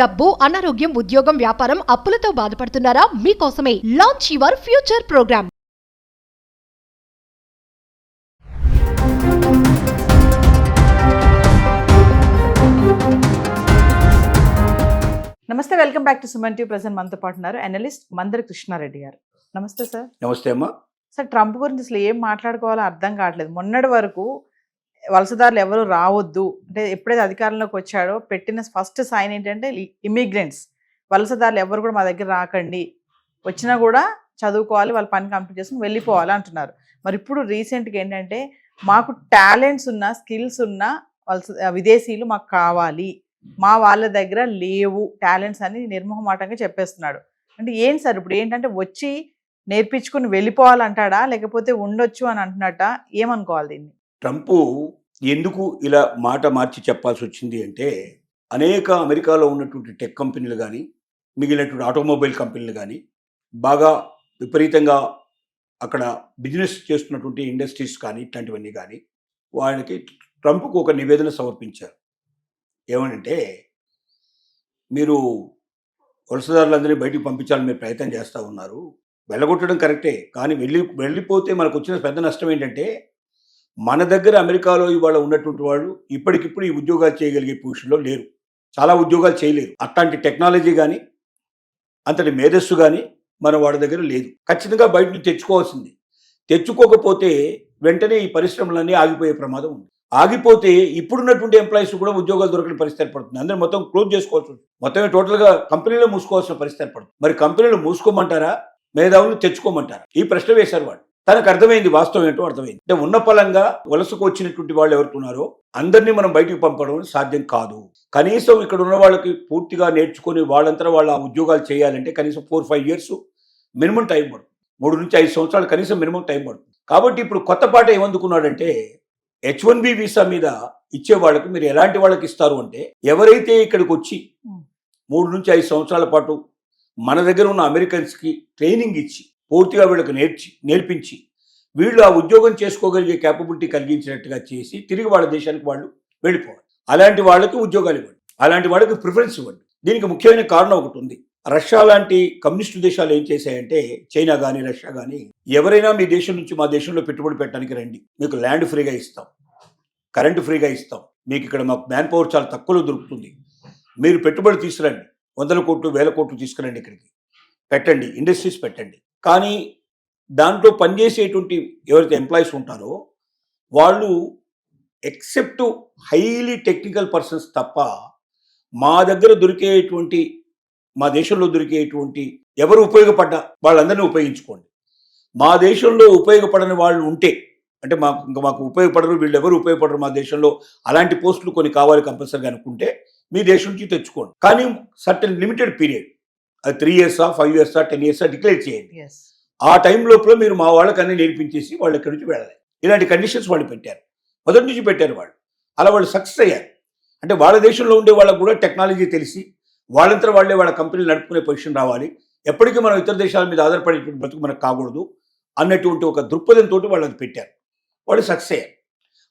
డబ్బు, అనారోగ్యం, ఉద్యోగం, వ్యాపారం, అప్పులతో బాధపడుతున్నారా? మీకోసమే లాంచ్ యువర్ ఫ్యూచర్ ప్రోగ్రామ్. నమస్తే, welcome back to Suman TV. Present మనతో పాటు ఉన్నారు అనలిస్ట్ మందరి కృష్ణారెడ్డి గారు. నమస్తే సార్. నమస్తే అమ్మా. సార్, ట్రంప్ గురించి అసలు ఏం మాట్లాడుకోవాలో అర్థం కావట్లేదు. మొన్నటి వరకు వలసదారులు ఎవరు రావద్దు అంటే ఎప్పుడైతే అధికారంలోకి వచ్చాడో పెట్టిన ఫస్ట్ సైన్ ఏంటంటే ఇమిగ్రెంట్స్, వలసదారులు ఎవరు కూడా మా దగ్గర రాకండి, వచ్చినా కూడా చదువుకోవాలి, వాళ్ళ పని కంప్లీట్ చేసుకుని వెళ్ళిపోవాలి అంటున్నారు. మరి ఇప్పుడు రీసెంట్గా ఏంటంటే మాకు టాలెంట్స్ ఉన్న, స్కిల్స్ ఉన్న విదేశీయులు మాకు కావాలి, మా వాళ్ళ దగ్గర లేవు టాలెంట్స్ అని నిర్మోహమాటంగా చెప్పేస్తున్నాడు. అంటే ఏం సార్, ఇప్పుడు ఏంటంటే వచ్చి నేర్పించుకుని వెళ్ళిపోవాలంటాడా, లేకపోతే ఉండొచ్చు అని అంటున్నట్ట, ఏమనుకోవాలి దీన్ని? ట్రంప్ ఎందుకు ఇలా మాట మార్చి చెప్పాల్సి వచ్చింది అంటే, అనేక అమెరికాలో ఉన్నటువంటి టెక్ కంపెనీలు కానీ, మిగిలినటువంటి ఆటోమొబైల్ కంపెనీలు కానీ, బాగా విపరీతంగా అక్కడ బిజినెస్ చేస్తున్నటువంటి ఇండస్ట్రీస్ కానీ, ఇట్లాంటివన్నీ కానీ వాళ్ళకి ట్రంప్కు ఒక నివేదన సమర్పించారు. ఏమనంటే, మీరు వలసదారులందరినీ బయటికి పంపించాలని మీరు ప్రయత్నం చేస్తూ ఉన్నారు, వెళ్ళగొట్టడం కరెక్టే, కానీ వెళ్ళిపోతే మనకు వచ్చిన పెద్ద నష్టం ఏంటంటే, మన దగ్గర అమెరికాలో ఇవాళ ఉన్నటువంటి వాళ్ళు ఇప్పటికిప్పుడు ఈ ఉద్యోగాలు చేయగలిగే పొజిషన్లో లేరు, చాలా ఉద్యోగాలు చేయలేరు. అట్లాంటి టెక్నాలజీ కానీ, అంతటి మేధస్సు కానీ మన వాడి దగ్గర లేదు. ఖచ్చితంగా బయట నుంచి తెచ్చుకోవాల్సింది. తెచ్చుకోకపోతే వెంటనే ఈ పరిశ్రమలన్నీ ఆగిపోయే ప్రమాదం ఉంది. ఆగిపోతే ఇప్పుడున్నటువంటి ఎంప్లాయీస్ కూడా ఉద్యోగాలు దొరకని పరిస్థితి ఏర్పడుతుంది. అందరూ మొత్తం క్లోజ్ చేసుకోవాల్సి ఉంటుంది. మొత్తమే టోటల్గా కంపెనీలో మూసుకోవాల్సిన పరిస్థితి ఏర్పడుతుంది. మరి కంపెనీలు మూసుకోమంటారా, మేధావులు తెచ్చుకోమంటారా? ఈ ప్రశ్న వేశారు వాళ్ళు. తనకు అర్థమైంది, వాస్తవం ఏంటో అర్థమైంది. అంటే ఉన్న పలంగా వలసకు వచ్చినటువంటి వాళ్ళు ఎవరుతున్నారో అందరినీ మనం బయటికి పంపడం సాధ్యం కాదు. కనీసం ఇక్కడ ఉన్న వాళ్ళకి పూర్తిగా నేర్చుకుని వాళ్ళంతా వాళ్ళ ఉద్యోగాలు చేయాలంటే కనీసం 4-5 years మినిమం టైం పడుతుంది. 3 నుంచి 5 సంవత్సరాలు కనీసం మినిమం టైం పడుతుంది. కాబట్టి ఇప్పుడు కొత్త పాట ఏమందుకున్నాడంటే, H-1B వీసా మీద ఇచ్చే వాళ్ళకి మీరు ఎలాంటి వాళ్ళకి ఇస్తారు అంటే, ఎవరైతే ఇక్కడికి వచ్చి 3 నుంచి 5 సంవత్సరాల పాటు మన దగ్గర ఉన్న అమెరికన్స్కి ట్రైనింగ్ ఇచ్చి పూర్తిగా వీళ్ళకి నేర్పించి వీళ్ళు ఆ ఉద్యోగం చేసుకోగలిగే క్యాపబిలిటీ కలిగించినట్టుగా చేసి తిరిగి వాళ్ళ దేశానికి వాళ్ళు వెళ్ళిపోవాలి. అలాంటి వాళ్ళకి ఉద్యోగాలు ఇవ్వండి, అలాంటి వాళ్ళకి ప్రిఫరెన్స్ ఇవ్వండి. దీనికి ముఖ్యమైన కారణం ఒకటి ఉంది. రష్యా లాంటి కమ్యూనిస్టు దేశాలు ఏం చేశాయంటే, చైనా కానీ రష్యా కానీ, ఎవరైనా మీ దేశం నుంచి మా దేశంలో పెట్టుబడి పెట్టడానికి రండి, మీకు ల్యాండ్ ఫ్రీగా ఇస్తాం, కరెంటు ఫ్రీగా ఇస్తాం, మీకు ఇక్కడ మాకు మ్యాన్ పవర్ చాలా తక్కువలో దొరుకుతుంది, మీరు పెట్టుబడి తీసుకురండి, 100 కోట్లు 1000 కోట్లు తీసుకురండి, ఇక్కడికి పెట్టండి, ఇండస్ట్రీస్ పెట్టండి. కానీ దాంట్లో పనిచేసేటువంటి ఎవరైతే ఎంప్లాయీస్ ఉంటారో వాళ్ళు ఎక్సెప్ట్ హైలీ టెక్నికల్ పర్సన్స్ తప్ప మా దగ్గర దొరికేటువంటి, మా దేశంలో దొరికేటువంటి ఎవరు ఉపయోగపడ్డా వాళ్ళందరినీ ఉపయోగించుకోండి. మా దేశంలో ఉపయోగపడని వాళ్ళు ఉంటే, అంటే మాకు ఉపయోగపడరు, వీళ్ళు ఎవరు ఉపయోగపడరు మా దేశంలో, అలాంటి పోస్టులు కొన్ని కావాలి కంపల్సరీగా అనుకుంటే మీ దేశం నుంచి తెచ్చుకోండి. కానీ సర్టెన్ లిమిటెడ్ పీరియడ్, అది 3 years 5 years 10 years డిక్లేర్ చేయండి. ఆ టైం లోపల మీరు మా వాళ్ళకి అన్నీ నేర్పించేసి వాళ్ళు ఎక్కడి నుంచి వెళ్ళాలి. ఇలాంటి కండిషన్స్ వాళ్ళు పెట్టారు, మొదటి నుంచి పెట్టారు వాళ్ళు. అలా వాళ్ళు సక్సెస్ అయ్యారు. అంటే వాళ్ళ దేశంలో ఉండే వాళ్ళకు కూడా టెక్నాలజీ తెలిసి వాళ్ళంతా వాళ్ళే వాళ్ళ కంపెనీలు నడుపుకునే పొజిషన్ రావాలి, ఎప్పటికీ మనం ఇతర దేశాల మీద ఆధారపడేటువంటి బతుకు మనకు కాకూడదు అన్నటువంటి ఒక దృక్పథంతో వాళ్ళు అది పెట్టారు. వాళ్ళు సక్సెస్ అయ్యారు.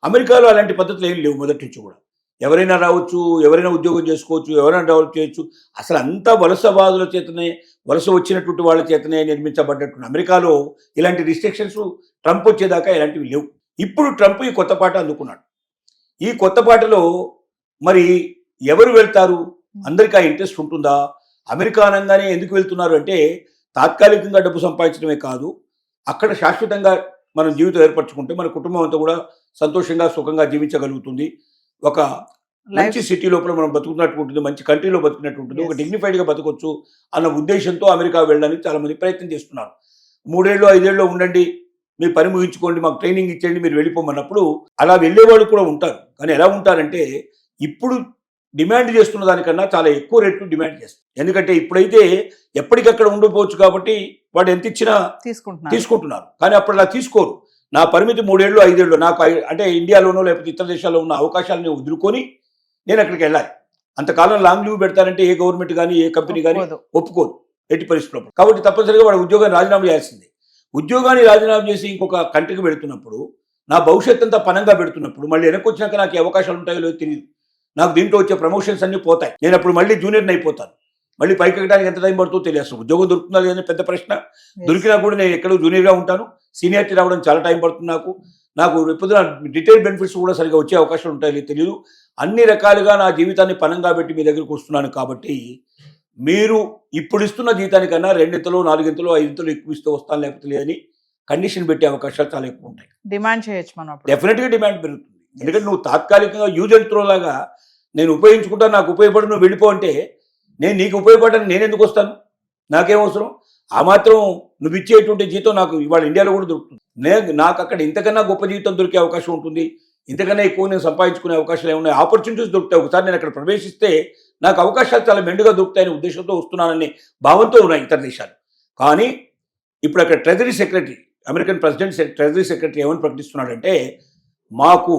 అమెరికాలో అలాంటి పద్ధతులు ఏం లేవు మొదటి నుంచి కూడా. ఎవరైనా రావచ్చు, ఎవరైనా ఉద్యోగం చేసుకోవచ్చు, ఎవరైనా డెవలప్ చేయొచ్చు. అసలు అంతా వలసవాదుల చేతనే, వలస వచ్చినటువంటి వాళ్ళ చేతనే నిర్మించబడ్డటువంటి అమెరికాలో ఇలాంటి రిస్ట్రిక్షన్స్ ట్రంప్ వచ్చేదాకా ఇలాంటివి లేవు. ఇప్పుడు ట్రంప్ ఈ కొత్త పాట అందుకున్నాడు. ఈ కొత్త పాటలో మరి ఎవరు వెళ్తారు, అందరికీ ఆ ఇంట్రెస్ట్ ఉంటుందా? అమెరికా అనగానే ఎందుకు వెళ్తున్నారు అంటే, తాత్కాలికంగా డబ్బు సంపాదించడమే కాదు, అక్కడ శాశ్వతంగా మనం జీవితం ఏర్పరచుకుంటే మన కుటుంబం అంతా కూడా సంతోషంగా సుఖంగా జీవించగలుగుతుంది, ఒక మంచి సిటీ లోపల మనం బతుకున్నట్టు ఉంటుంది, మంచి కంట్రీలో బతుకున్నట్టు ఉంటుంది, ఒక డిగ్నిఫైడ్గా బతకొచ్చు అన్న ఉద్దేశంతో అమెరికా వెళ్ళడానికి చాలామంది ప్రయత్నం చేస్తున్నారు. 3 ఏళ్ళు 5 ఏళ్ళు ఉండండి, మీ పని ముగించుకోండి, మాకు ట్రైనింగ్ ఇచ్చేయండి, మీరు వెళ్ళిపోమన్నప్పుడు అలా వెళ్ళేవాళ్ళు కూడా ఉంటారు. కానీ ఎలా ఉంటారంటే, ఇప్పుడు డిమాండ్ చేస్తున్న దానికన్నా చాలా ఎక్కువ రేట్లు డిమాండ్ చేస్తారు. ఎందుకంటే ఇప్పుడైతే ఎప్పటికక్కడ ఉండిపోవచ్చు కాబట్టి వాడు ఎంత ఇచ్చినా తీసుకుంటున్నారు. కానీ అప్పుడు అలా తీసుకోరు. నా పరిమితి 3 ఏళ్ళు 5 ఏళ్ళు, నాకు అంటే ఇండియాలోనో లేకపోతే ఇతర దేశాల్లో ఉన్న అవకాశాలను వదులుకొని నేను అక్కడికి వెళ్ళాలి. అంతకాలం లాంగ్ లీవ్ పెడతారంటే ఏ గవర్నమెంట్ కానీ ఏ కంపెనీ కానీ ఒప్పుకోదు ఎట్టి పరిస్థితుల్లో. కాబట్టి తప్పనిసరిగా వాడు ఉద్యోగాన్ని రాజీనామా చేయాల్సిందే. ఉద్యోగాన్ని రాజీనామా చేసి ఇంకొక కంట్రీకి పెడుతున్నప్పుడు, నా భవిష్యత్ అంతా పనంగా పెడుతున్నప్పుడు, మళ్ళీ వెనక్కి వచ్చినాక నాకు అవకాశాలు ఉంటాయో లేదో తెలియదు. నాకు దీంట్లో వచ్చే ప్రమోషన్స్ అన్నీ పోతాయి. నేను అప్పుడు మళ్ళీ జూనియర్ని అయిపోతాను. మళ్ళీ పైకి ఎక్కడానికి ఎంత టైం పడుతుందో తెలియదు. అసలు ఉద్యోగం దొరుకుతుందా లేదని పెద్ద ప్రశ్న. దొరికినా కూడా నేను ఎక్కడో జూనియర్గా ఉంటాను. సీనియారిటీ రావడం చాలా టైం పడుతుంది. నాకు పొద్దున రిటైర్ బెనిఫిట్స్ కూడా సరిగా వచ్చే అవకాశాలు ఉంటాయో తెలియదు. అన్ని రకాలుగా నా జీవితాన్ని పనంగా పెట్టి మీ దగ్గరికి వస్తున్నాను. కాబట్టి మీరు ఇప్పుడు ఇస్తున్న జీతానికన్నా 2 ఇంతలో 4 ఇంతలో 5 ఇంతలో ఎక్కువ ఇస్తే వస్తాను, లేకపోతే లేదని కండిషన్ పెట్టే అవకాశాలు చాలా ఎక్కువ ఉంటాయి. డిమాండ్ చేయొచ్చు మనం. డెఫినెట్గా డిమాండ్ పెరుగుతుంది. ఎందుకంటే నువ్వు తాత్కాలికంగా యూజ్ అండ్ త్రో లాగా నేను ఉపయోగించుకుంటా, నాకు ఉపయోగపడి నువ్వు వెళ్ళిపో అంటే నేను నీకు ఉపయోగపడడానికి నేను ఎందుకు వస్తాను? నాకేం అవసరం? ఆ మాత్రం నువ్వు ఇచ్చేటువంటి జీతం నాకు ఇవాళ ఇండియాలో కూడా దొరుకుతుంది. నాకు అక్కడ ఇంతకన్నా గొప్ప జీవితం దొరికే అవకాశం ఉంటుంది. ఇంతకన్నా ఎక్కువ నేను సంపాదించుకునే అవకాశాలు ఏమున్నాయి? ఆపర్చునిటీస్ దొరుకుతాయి. ఒకసారి నేను అక్కడ ప్రవేశిస్తే నాకు అవకాశాలు చాలా మెండుగా దొరుకుతాయనే ఉద్దేశంతో వస్తున్నాననే భావంతో ఉన్నాయి ఇతర దేశాలు. కానీ ఇప్పుడు అక్కడ treasury secretary, American president treasury secretary ఏమని ప్రకటిస్తున్నాడంటే, మాకు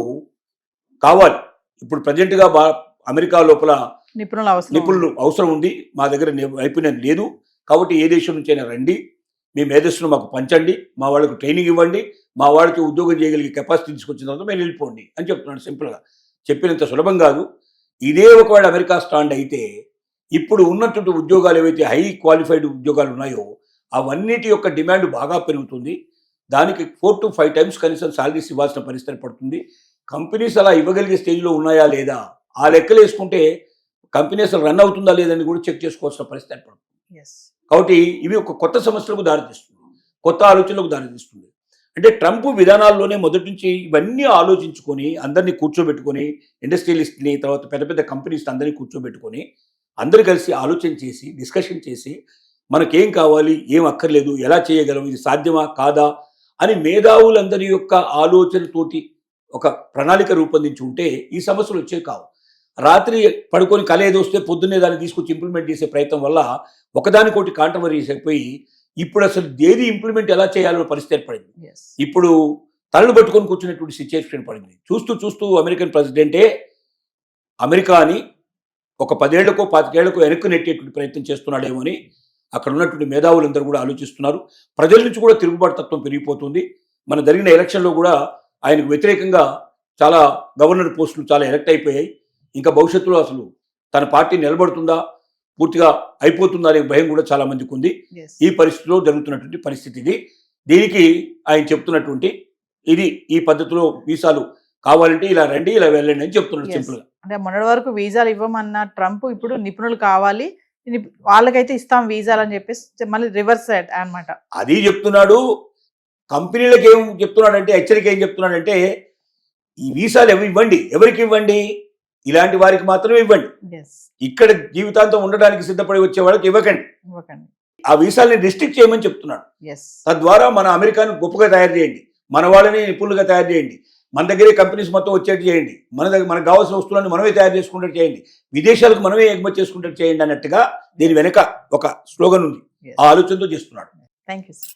కావాలి ఇప్పుడు ప్రజెంట్గా అమెరికా లోపల నిపుణులు అవసరం ఉంది, మా దగ్గర నైపుణ్యం లేదు. కాబట్టి ఏ దేశం నుంచైనా రండి, మీ మేధస్సును మాకు పంచండి, మా వాళ్ళకు ట్రైనింగ్ ఇవ్వండి, మా వాళ్ళకి ఉద్యోగం చేయగలిగే కెపాసిటీ తీసుకొచ్చిన తర్వాత మేము వెళ్ళిపోండి అని చెప్తున్నాడు. సింపుల్గా చెప్పినంత సులభం కాదు. ఇదే ఒకవేళ అమెరికా స్టాండ్ అయితే ఇప్పుడు ఉన్నటువంటి ఉద్యోగాలు ఏవైతే హై క్వాలిఫైడ్ ఉద్యోగాలు ఉన్నాయో అవన్నిటి యొక్క డిమాండ్ బాగా పెరుగుతుంది. దానికి 4 to 5 times కనీసం సాలరీస్ ఇవ్వాల్సిన పరిస్థితి పడుతుంది. కంపెనీస్ అలా ఇవ్వగలిగే స్టేజ్లో ఉన్నాయా లేదా ఆ లెక్కలు వేసుకుంటే కంపెనీ అసలు రన్ అవుతుందా లేదని కూడా చెక్ చేసుకోవాల్సిన పరిస్థితి పడుతుంది. కాబట్టి ఇవి ఒక కొత్త సమస్యలకు దారితీస్తుంది, కొత్త ఆలోచనలకు దారితీస్తుంది. అంటే ట్రంప్ విధానాల్లోనే మొదటి నుంచి ఇవన్నీ ఆలోచించుకొని అందరినీ కూర్చోబెట్టుకొని ఇండస్ట్రియలిస్ట్ని, తర్వాత పెద్ద పెద్ద కంపెనీస్ అందరినీ కూర్చోబెట్టుకొని అందరూ కలిసి ఆలోచన చేసి డిస్కషన్ చేసి మనకేం కావాలి, ఏం అక్కర్లేదు, ఎలా చేయగలం, ఇది సాధ్యమా కాదా అని మేధావులందరి యొక్క ఆలోచనతోటి ఒక ప్రణాళిక రూపొందించి ఉంటే ఈ సమస్యలు వచ్చే కావు. రాత్రి పడుకొని కల ఏదో వస్తే పొద్దున్నే దాన్ని తీసుకొచ్చి ఇంప్లిమెంట్ చేసే ప్రయత్నం వల్ల ఒకదానికోటి కాంట్రవర్సీస్ అయిపోయి ఇప్పుడు అసలు ఏది ఇంప్లిమెంట్ ఎలా చేయాలో పరిస్థితి ఏర్పడింది. ఇప్పుడు తలలు పట్టుకొని కూర్చునేటువంటి సిచ్యువేషన్ పడింది. చూస్తూ చూస్తూ అమెరికన్ ప్రెసిడెంటే అమెరికాని ఒక 10 ఏళ్లకో 25 ఏళ్లకో వెనక్కి నెట్టేటువంటి ప్రయత్నం చేస్తున్నాడేమో అని అక్కడ ఉన్నటువంటి మేధావులందరూ కూడా ఆలోచిస్తున్నారు. ప్రజల నుంచి కూడా తిరుగుబాటు తత్వం పెరిగిపోతుంది. మన జరిగిన ఎలక్షన్లో కూడా ఆయనకు వ్యతిరేకంగా చాలా గవర్నర్ పోస్టులు చాలా ఎలక్ట్ అయిపోయాయి. ఇంకా భవిష్యత్తులో అసలు తన పార్టీ నిలబడుతుందా, పూర్తిగా అయిపోతుందా అనే భయం కూడా చాలా మందికి ఉంది. ఈ పరిస్థితిలో జరుగుతున్నటువంటి పరిస్థితి ఇది. దీనికి ఆయన చెప్తున్నటువంటి ఈ పద్ధతిలో వీసాలు కావాలంటే ఇలా రండి, ఇలా వెళ్ళండి అని చెప్తున్నాడు సింపుల్గా. అంటే మొన్నటి వరకు వీసాలు ఇవ్వమన్న ట్రంప్ ఇప్పుడు నిపుణులు కావాలి, వాళ్ళకైతే ఇస్తాం వీసాలు అని చెప్పేసి మళ్ళీ రివర్స్ అన్నమాట. అది చెప్తున్నాడు. కంపెనీలకు ఏం చెప్తున్నాడంటే, హెచ్చరిక ఏం చెప్తున్నాడంటే, ఈ వీసాలు ఇవ్వండి, ఎవరికి ఇవ్వండి, ఇలాంటి వారికి మాత్రమే ఇవ్వండి, ఇక్కడ జీవితాంతం ఉండడానికి సిద్ధపడి వచ్చే వాళ్ళకి ఇవ్వకండి. ఆ వీసాలని రిస్ట్రిక్ట్ చేయమని చెప్తున్నాడు. తద్వారా మన అమెరికాను గొప్పగా తయారు చేయండి, మన వాళ్ళని నిపుణులుగా తయారు చేయండి, మన దగ్గరే కంపెనీస్ మొత్తం వచ్చేట్టు చేయండి, మనకు కావాల్సిన వస్తువులను మనమే తయారు చేసుకున్నట్టు చేయండి, విదేశాలకు మనమే ఎగుమతి చేసుకున్నట్టు చేయండి అన్నట్టుగా దీని వెనక ఒక స్లోగన్ ఉంది. ఆ ఆలోచనతో చేస్తున్నాడు. Thank you sir.